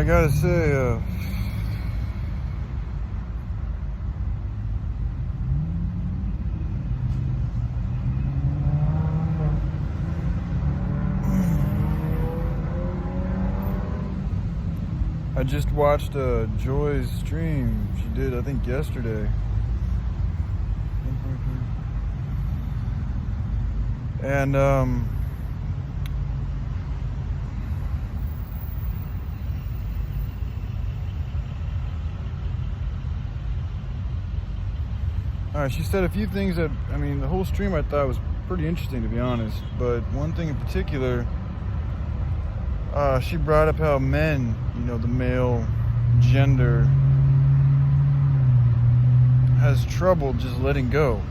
gotta say, I just watched Joy's stream. She did, I think, yesterday. And she said a few things that, I mean, the whole stream I thought was pretty interesting, to be honest. But one thing in particular, she brought up how men, the male gender, has trouble just letting go.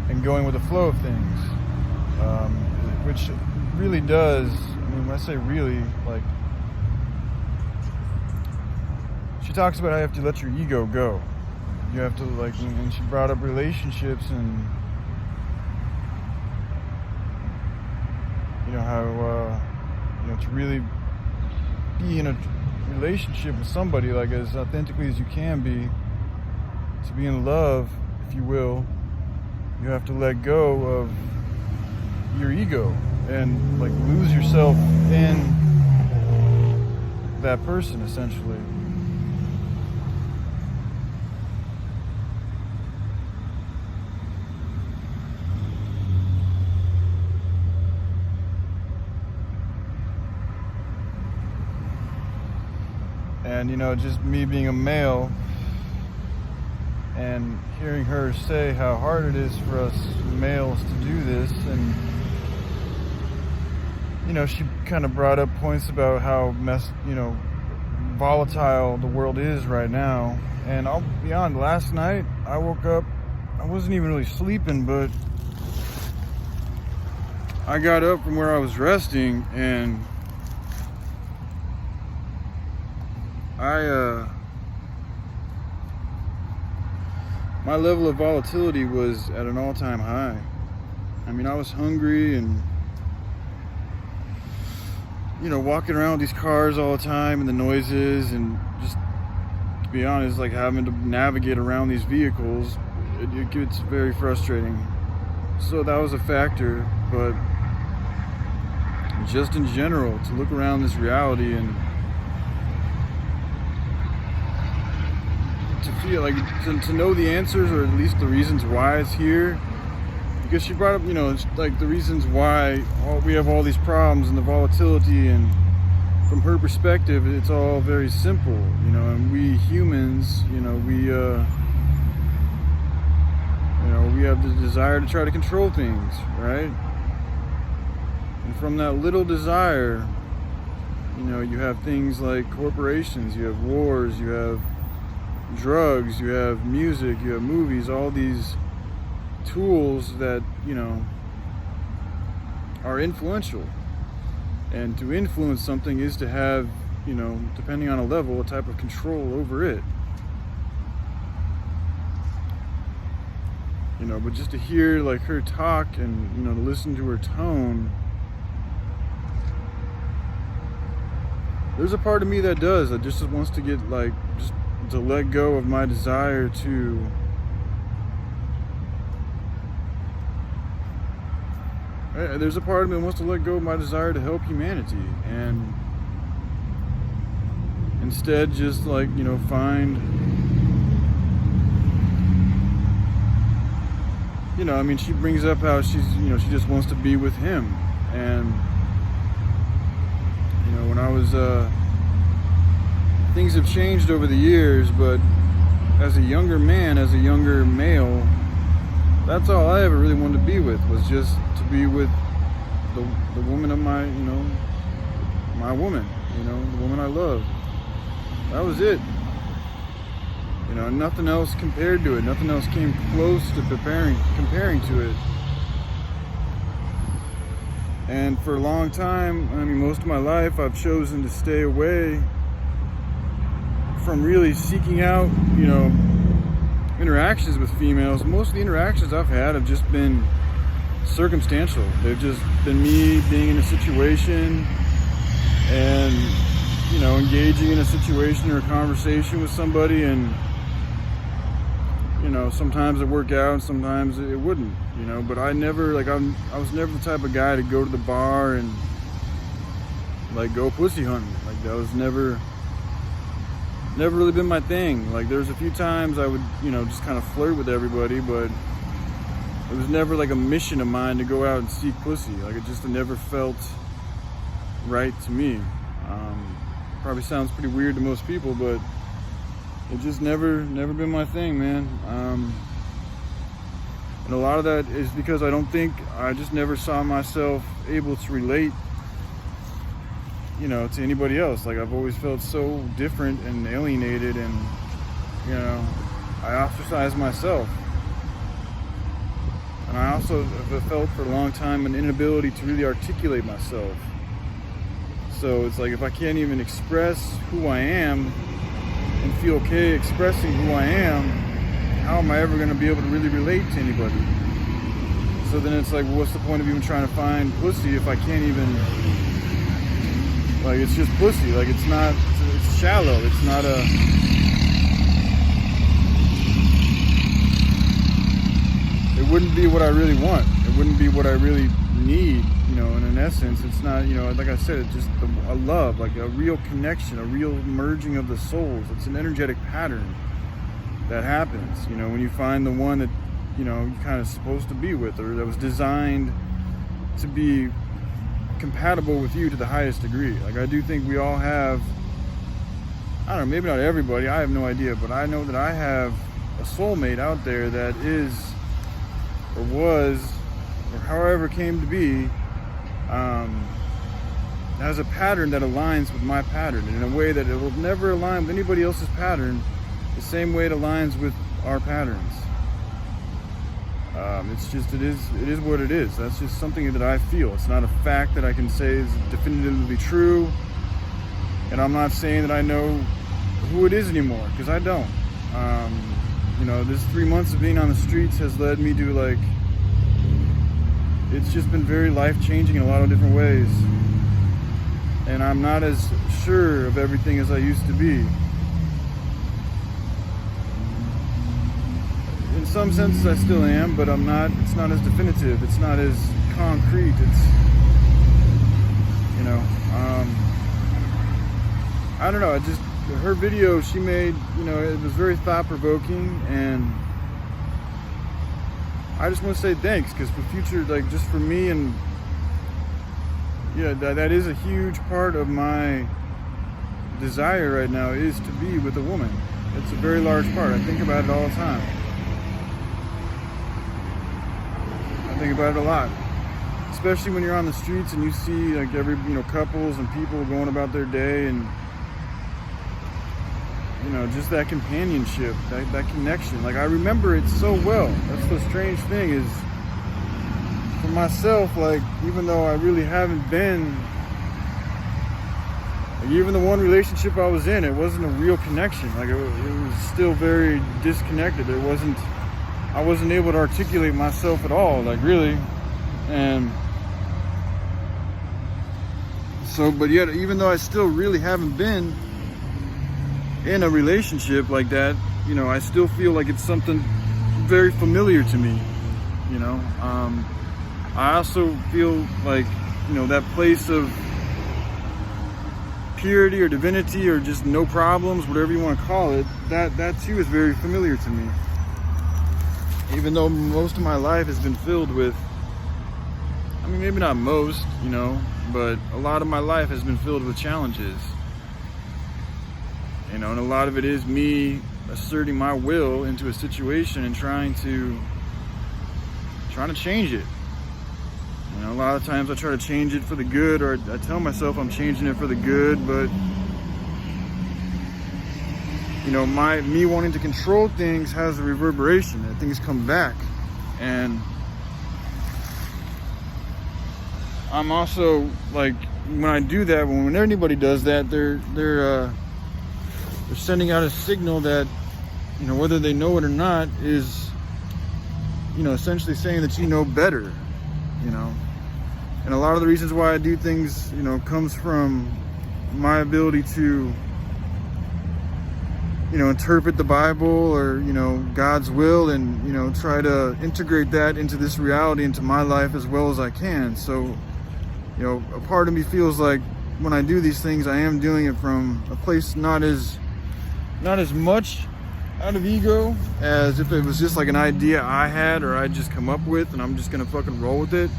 And going with the flow of things. Which really does, when I say really, like, she talks about how you have to let your ego go. You have to, like, and she brought up relationships and, how, to really be in a relationship with somebody, like, as authentically as you can be, to be in love, if you will, you have to let go of your ego and, like, lose yourself in that person, essentially. And, just me being a male and hearing her say how hard it is for us males to do this, and, she kind of brought up points about how volatile the world is right now. And I'll be honest, last night I woke up, I wasn't even really sleeping, but I got up from where I was resting, and my level of volatility was at an all-time high. I mean, I was hungry and, walking around with these cars all the time and the noises, and just, to be honest, like, having to navigate around these vehicles, it gets very frustrating. So that was a factor, but just in general, to look around this reality and to feel like, to know the answers, or at least the reasons why it's here. Because she brought up, it's like the reasons why we have all these problems and the volatility, and from her perspective, it's all very simple, and we humans, we have the desire to try to control things, right? And from that little desire, you have things like corporations, you have wars, you have drugs, you have music, you have movies, all these tools that, are influential. And to influence something is to have, depending on a level, a type of control over it. But just to hear, like, her talk and, to listen to her tone, there's a part of me that just wants to get, like, just to let go of my desire to there's a part of me that wants to let go of my desire to help humanity, and instead just, like, find, she brings up how she's, she just wants to be with him. And, when I was, things have changed over the years, but as a younger man, as a younger male, that's all I ever really wanted to be with, was just to be with the woman of my, my woman, the woman I love. That was it. Nothing else compared to it. Nothing else came close to comparing to it. And for a long time, most of my life, I've chosen to stay away from really seeking out, interactions with females. Most of the interactions I've had have just been circumstantial. They've just been me being in a situation and, you know, engaging in a situation or a conversation with somebody, and, you know, sometimes it worked out and sometimes it wouldn't, you know. But I never, like, I was never the type of guy to go to the bar and, like, go pussy hunting. Like, that was never really been my thing. Like, there's a few times I would, you know, just kind of flirt with everybody, but it was never like a mission of mine to go out and seek pussy. Like, it just never felt right to me. Probably sounds pretty weird to most people, but it just never been my thing, man. And a lot of that is because I just never saw myself able to relate, you know, to anybody else. Like, I've always felt so different and alienated, and, you know, I ostracized myself. And I also have felt for a long time an inability to really articulate myself. So it's like, if I can't even express who I am and feel okay expressing who I am, how am I ever going to be able to really relate to anybody? So then it's like, well, what's the point of even trying to find pussy if I can't even, like, it's just pussy. Like, it's shallow. It's not it wouldn't be what I really want. It wouldn't be what I really need, you know. And in essence, it's not, you know, like I said, it's just a love, like a real connection, a real merging of the souls. It's an energetic pattern that happens, you know, when you find the one that, you know, you're kind of supposed to be with, or that was designed to be compatible with you to the highest degree. Like, I do think we all have, I don't know, maybe not everybody, I have no idea, but I know that I have a soulmate out there that is, or was, or however came to be, has a pattern that aligns with my pattern, and in a way that it will never align with anybody else's pattern, the same way it aligns with our patterns. It's just, it is what it is. That's just something that I feel. It's not a fact that I can say is definitively true, and I'm not saying that I know who it is anymore, because I don't. You know, this 3 months of being on the streets has led me to, like, it's just been very life-changing in a lot of different ways, and I'm not as sure of everything as I used to be. In some senses I still am, but I'm not, it's not as definitive, it's not as concrete, it's, you know, I don't know, her video she made, you know, it was very thought-provoking, and I just want to say thanks, because for future, like, just for me, and yeah, that is a huge part of my desire right now, is to be with a woman. It's a very large part. I think about it all the time. I think about it a lot, especially when you're on the streets and you see, like, every, you know, couples and people going about their day, and, you know, just that companionship, that connection. Like, I remember it so well. That's the strange thing, is for myself, like, even though I really haven't been, like, even the one relationship I was in, it wasn't a real connection. Like, it was still very disconnected. I wasn't able to articulate myself at all, like, really. And so, but yet, even though I still really haven't been in a relationship like that, you know, I still feel like it's something very familiar to me, you know. I also feel like, you know, that place of purity or divinity, or just no problems, whatever you want to call it, that too is very familiar to me. Even though most of my life has been filled with, I mean, maybe not most, you know, but a lot of my life has been filled with challenges. You know, and a lot of it is me asserting my will into a situation and trying to change it. You know, a lot of times I try to change it for the good, or I tell myself I'm changing it for the good, but, you know, me wanting to control things has a reverberation, and things come back. And I'm also, like, when I do that, when anybody does that, they're sending out a signal that, you know, whether they know it or not, is, you know, essentially saying that you know better. you know. And a lot of the reasons why I do things, you know, comes from my ability to, you know, interpret the Bible or, you know, God's will, and, you know, try to integrate that into this reality, into my life as well as I can. So, you know, a part of me feels like when I do these things, I am doing it from a place not as much out of ego as if it was just like an idea I had or I just come up with and I'm just gonna fucking roll with it.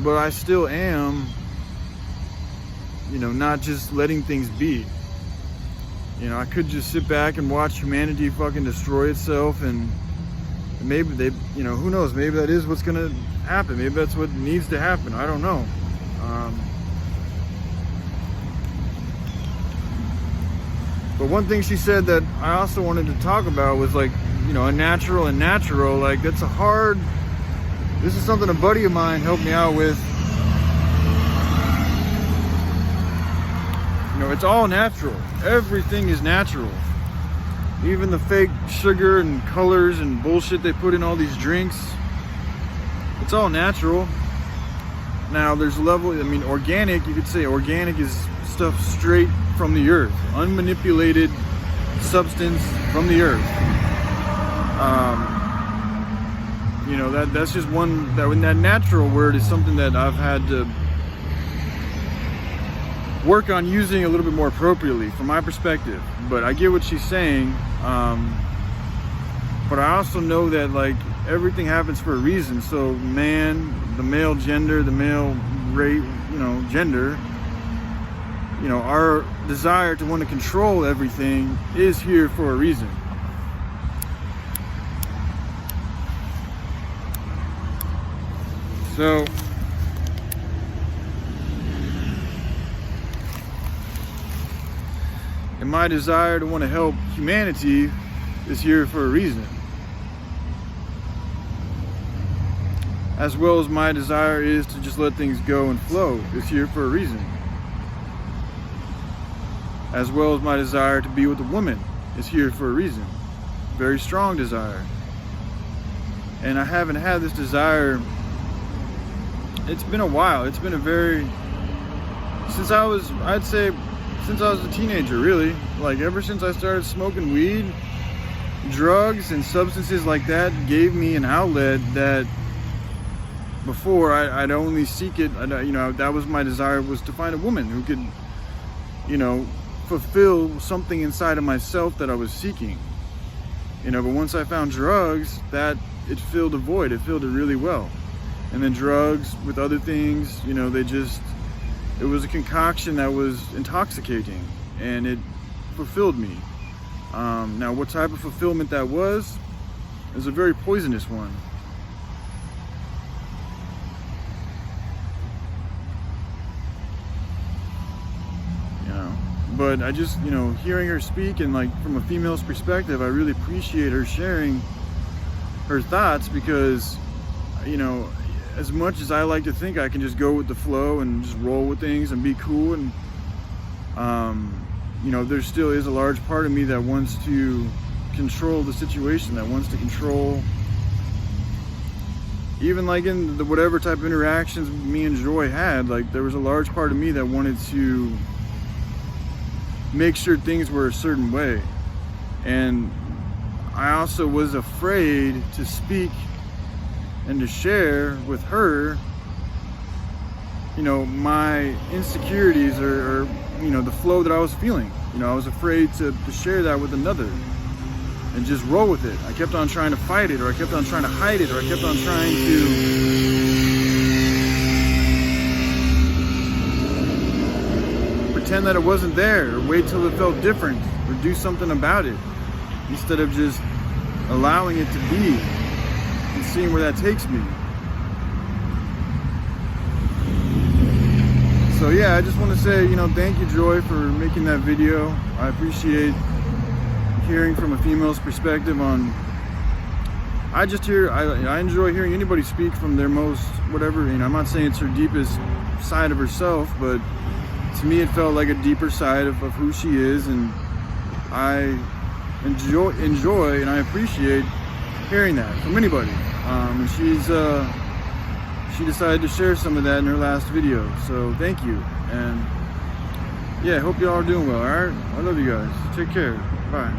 But I still am, you know, not just letting things be. You know, I could just sit back and watch humanity fucking destroy itself, and maybe they, you know, who knows, maybe that is what's gonna happen. Maybe that's what needs to happen. I don't know. But one thing she said that I also wanted to talk about was, like, you know, unnatural and natural. Like, that's a hard, this is something a buddy of mine helped me out with. You know, it's all natural. Everything is natural. Even the fake sugar and colors and bullshit they put in all these drinks. It's all natural. Now, there's a level, I mean, organic, you could say organic is stuff straight from the earth. Unmanipulated substance from the earth. You know, that's just one, that natural word is something that I've had to work on using a little bit more appropriately from my perspective. But I get what she's saying. But I also know that, like, everything happens for a reason. So man, the male gender, the male rate, you know, gender, you know, our desire to want to control everything is here for a reason. So and my desire to want to help humanity is here for a reason. As well as my desire is to just let things go and flow is here for a reason. As well as my desire to be with a woman is here for a reason. Very strong desire. And I haven't had this desire, it's been a while. It's been a very, since I was a teenager, really. Like, ever since I started smoking weed, drugs and substances like that gave me an outlet that before I'd only seek it. You know, that was my desire, was to find a woman who could, you know, fulfill something inside of myself that I was seeking. You know, but once I found drugs, that it filled a void. It filled it really well. And then drugs with other things, you know, it was a concoction that was intoxicating, and it fulfilled me. Now, what type of fulfillment that was is a very poisonous one. You know, but I just, you know, hearing her speak, and, like, from a female's perspective, I really appreciate her sharing her thoughts, because, you know, as much as I like to think I can just go with the flow and just roll with things and be cool, and you know, there still is a large part of me that wants to control the situation, that wants to control, even like in the whatever type of interactions me and Joy had, like, there was a large part of me that wanted to make sure things were a certain way. And I also was afraid to speak and to share with her, you know, my insecurities or you know, the flow that I was feeling. You know, I was afraid to share that with another and just roll with it. I kept on trying to fight it, or I kept on trying to hide it, or I kept on trying to pretend that it wasn't there, or wait till it felt different, or do something about it, instead of just allowing it to be and seeing where that takes me. So yeah, I just want to say, you know, thank you, Joy, for making that video. I appreciate hearing from a female's perspective on, I enjoy hearing anybody speak from their most, whatever, you know, I'm not saying it's her deepest side of herself, but to me it felt like a deeper side of who she is, and I enjoy and I appreciate hearing that from anybody. And she decided to share some of that in her last video. So thank you, and yeah, hope y'all are doing well. All right, I love you guys. Take care. Bye.